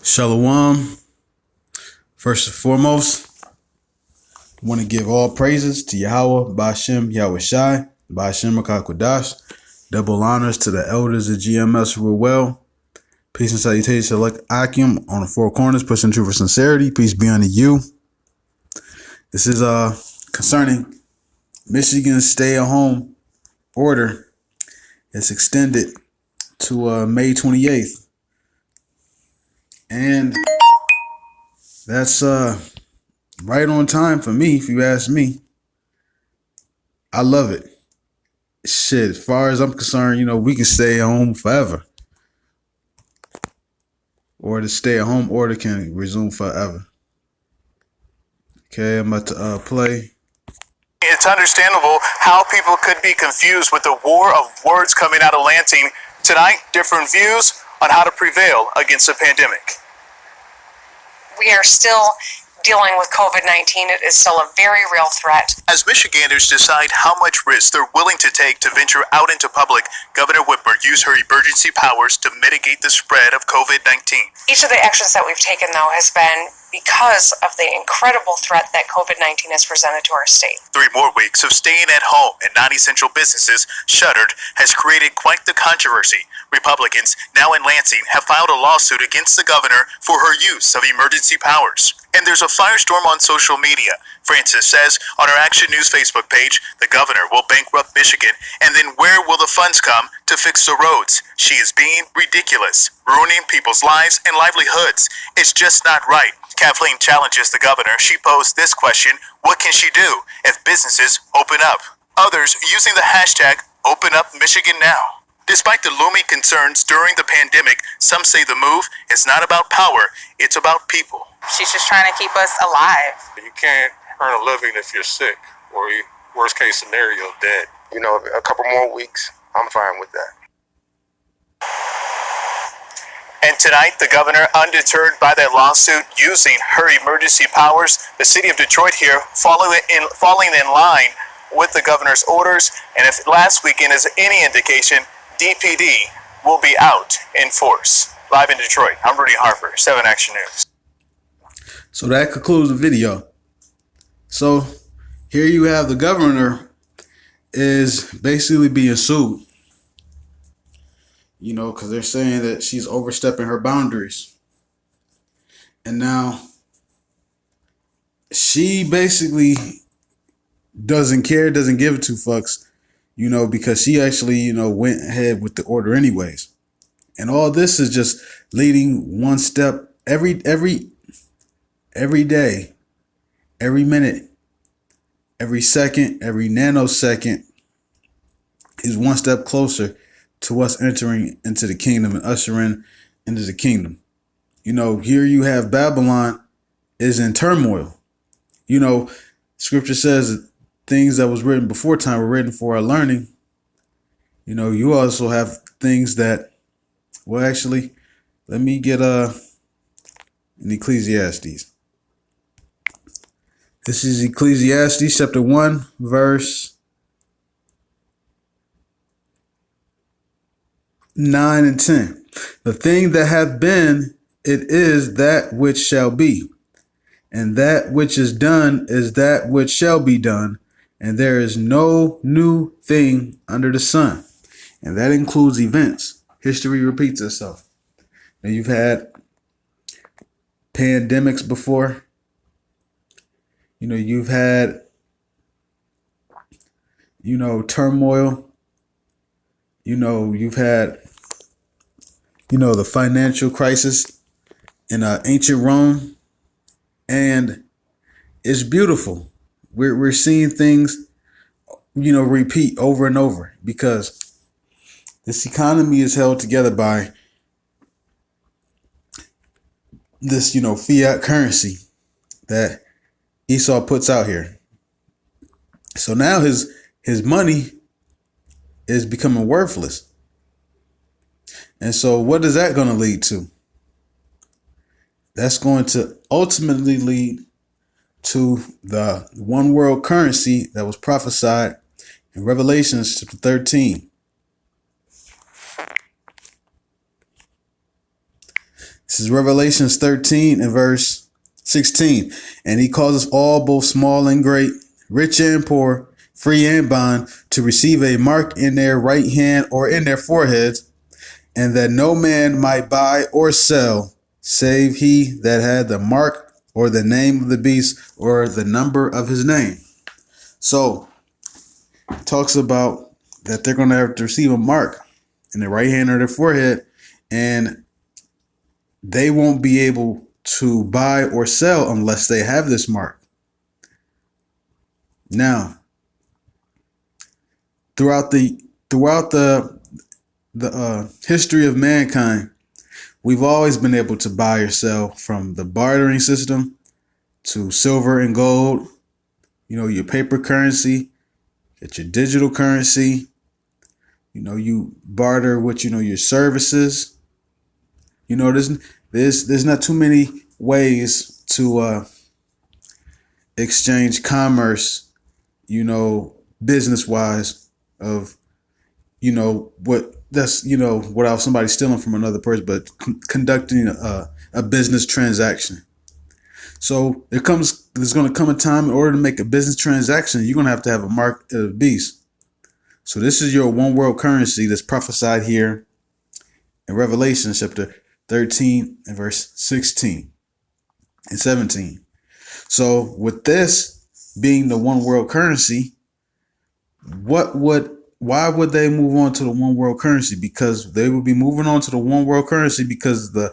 Shalom. First and foremost, I want to give all praises to Yahweh, Ba'ashem, Yahweh Shai, Ba'ashem, Kodash. Double honors to the elders of GMS who were well. Peace and salutations to Lek Akim on the four corners, pushing truth for sincerity. Peace be unto you. This is concerning Michigan's stay-at-home order. It's extended to May 28th. And that's right on time for me, if you ask me. I love it. Shit, as far as I'm concerned, we can stay at home forever. Or the stay-at-home order can resume forever. Okay, I'm about to play. It's understandable how people could be confused with the war of words coming out of Lansing. Tonight, different views on how to prevail against the pandemic. We are still dealing with COVID-19. It is still a very real threat. As Michiganders decide how much risk they're willing to take to venture out into public, Governor Whitmer used her emergency powers to mitigate the spread of COVID-19. Each of the actions that we've taken, though, has been because of the incredible threat that COVID-19 has presented to our state. 3 more weeks of staying at home and non-essential businesses shuttered has created quite the controversy. Republicans, now in Lansing, have filed a lawsuit against the governor for her use of emergency powers. And there's a firestorm on social media. Francis says on her Action News Facebook page, the governor will bankrupt Michigan, and then where will the funds come to fix the roads? She is being ridiculous, ruining people's lives and livelihoods. It's just not right. Kathleen challenges the governor. She posed this question: what can she do if businesses open up? Others using the hashtag #OpenUpMichiganNow. Despite the looming concerns during the pandemic, some say the move is not about power, it's about people. She's just trying to keep us alive. You can't earn a living if you're sick, or worst case scenario, dead. A couple more weeks, I'm fine with that. And tonight, the governor, undeterred by that lawsuit, using her emergency powers, the city of Detroit here falling in line with the governor's orders. And if last weekend is any indication, DPD will be out in force. Live in Detroit, I'm Rudy Harper, 7 Action News. So that concludes the video. So here you have the governor is basically being sued. Because they're saying that she's overstepping her boundaries. And now she basically doesn't care, doesn't give 2 fucks, because she actually, went ahead with the order anyways. And all this is just leading one step every day, every minute, every second, every nanosecond is one step closer to us entering into the kingdom and ushering into the kingdom. Here you have Babylon is in turmoil. Scripture says that things that was written before time were written for our learning. You also have things that, actually, let me get in Ecclesiastes. This is Ecclesiastes chapter 1, verse 9 and 10. The thing that hath been, it is that which shall be. And that which is done is that which shall be done. And there is no new thing under the sun. And that includes events. History repeats itself. Now you've had pandemics before. You've had, turmoil. You've had, the financial crisis in ancient Rome. And it's beautiful. We're seeing things, repeat over and over, because this economy is held together by this, fiat currency that Esau puts out here. So now his money is becoming worthless. And so what is that going to lead to? That's going to ultimately lead to the one world currency that was prophesied in Revelation chapter 13. This is Revelations 13 and verse 16. And he causes all, both small and great, rich and poor, free and bond, to receive a mark in their right hand or in their foreheads, and that no man might buy or sell, save he that had the mark or the name of the beast or the number of his name. So it talks about that they're going to have to receive a mark in their right hand or their forehead, and they won't be able to buy or sell unless they have this mark. Now, throughout the history of mankind, we've always been able to buy or sell, from the bartering system to silver and gold, your paper currency, get your digital currency, you barter with, your services. There's not too many ways to exchange commerce, business wise, of, without somebody stealing from another person, but conducting a business transaction. So there's going to come a time, in order to make a business transaction, you're going to have a mark of the beast. So this is your one world currency that's prophesied here in Revelation chapter 13 and verse 16 and 17. So with this being the one world currency, why would they move on to the one world currency? Because they would be moving on to the one world currency because the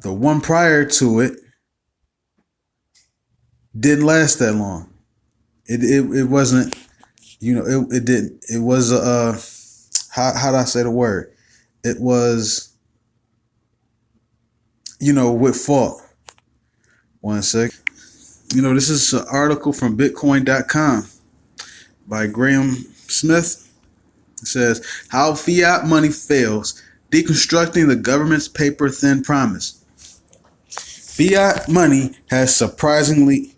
one prior to it didn't last that long. It wasn't, it didn't. It was how do I say the word? It was, with fault. One sec. This is an article from Bitcoin.com by Graham Smith. It says, how fiat money fails, deconstructing the government's paper-thin promise. Fiat money has a surprisingly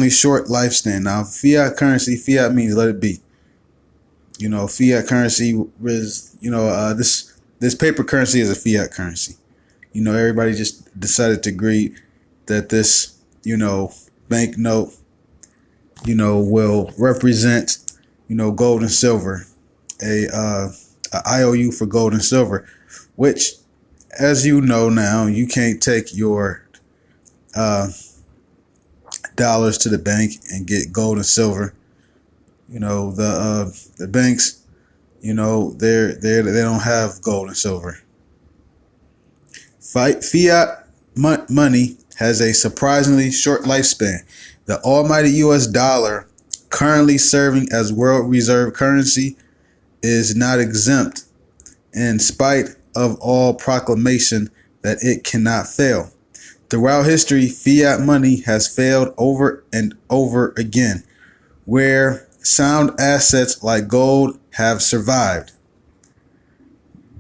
short lifespan. Now, fiat means let it be. Fiat currency is, this paper currency is a fiat currency. Everybody just decided to agree that this, banknote, will represent, gold and silver, a IOU for gold and silver, which, as you know now, you can't take your dollars to the bank and get gold and silver. The banks, they don't have gold and silver. Fiat money has a surprisingly short lifespan. The almighty US dollar, currently serving as world reserve currency, is not exempt, in spite of all proclamation that it cannot fail. Throughout history, fiat money has failed over and over again, where sound assets like gold have survived.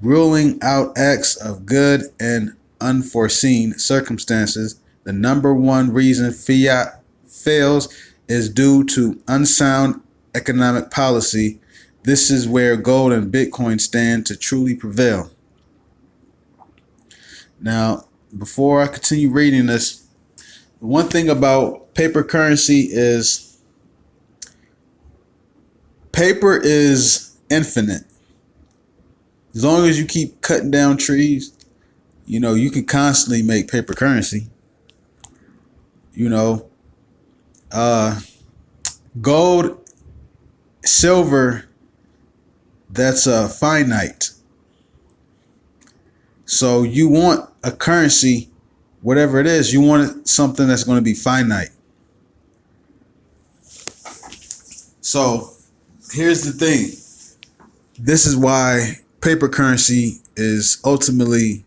Ruling out acts of good and unforeseen circumstances, the number one reason fiat fails is due to unsound economic policy. This is where gold and Bitcoin stand to truly prevail. Now, before I continue reading this, the one thing about paper currency is paper is infinite. As long as you keep cutting down trees, you can constantly make paper currency. Gold, silver, that's finite. So you want a currency, whatever it is, you want something that's going to be finite. So here's the thing. This is why paper currency is ultimately,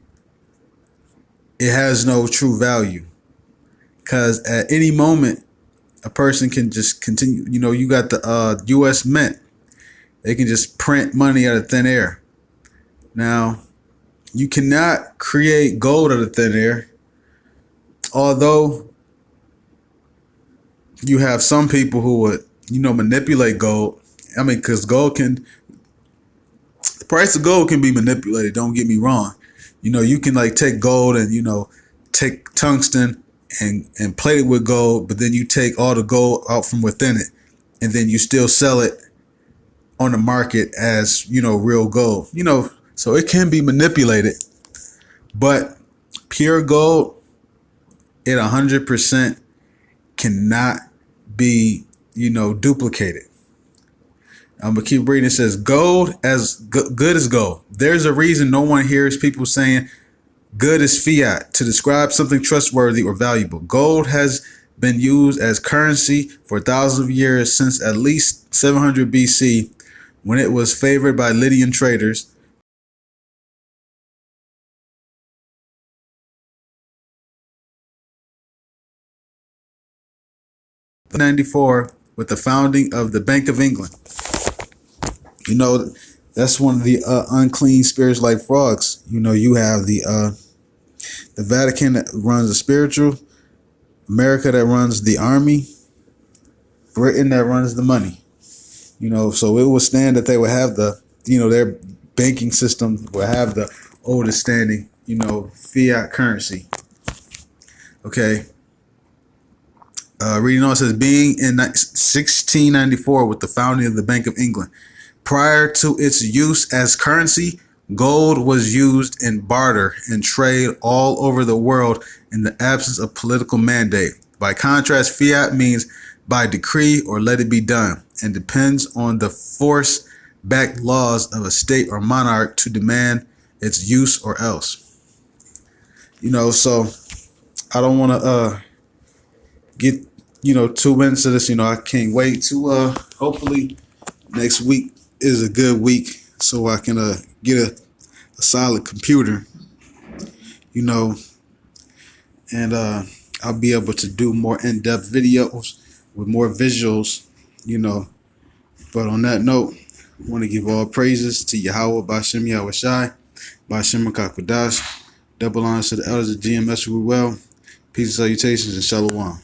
it has no true value. Because at any moment, a person can just continue. You got the U.S. Mint. They can just print money out of thin air. Now, you cannot create gold out of thin air. Although you have some people who would, manipulate gold. because the price of gold can be manipulated. Don't get me wrong. You can like take gold and take tungsten and plate it with gold, but then you take all the gold out from within it, and then you still sell it on the market as real gold. So it can be manipulated, but pure gold, it 100% cannot be duplicated. I'm gonna keep reading. It says gold as good as gold. There's a reason no one hears people saying good is fiat to describe something trustworthy or valuable. Gold has been used as currency for thousands of years, since at least 700 BC, when it was favored by Lydian traders. 94, with the founding of the Bank of England. That's one of the unclean spirits like frogs. You have the Vatican that runs the spiritual, America that runs the army, Britain that runs the money. So it would stand that they would have their banking system will have the oldest standing, fiat currency. Okay. Reading on, it says, being in 1694 with the founding of the Bank of England. Prior to its use as currency, gold was used in barter and trade all over the world in the absence of political mandate. By contrast, fiat means by decree or let it be done, and depends on the force-backed laws of a state or monarch to demand its use or else. So I don't want to get too into this. I can't wait to hopefully next week is a good week, so I can get a solid computer, and I'll be able to do more in-depth videos with more visuals, But on that note, I want to give all praises to Yahweh, Bashem Yahweh Shai, Bashem Makakwadash. Double honors to the elders of GMS Ruel. Peace and salutations, and shalom.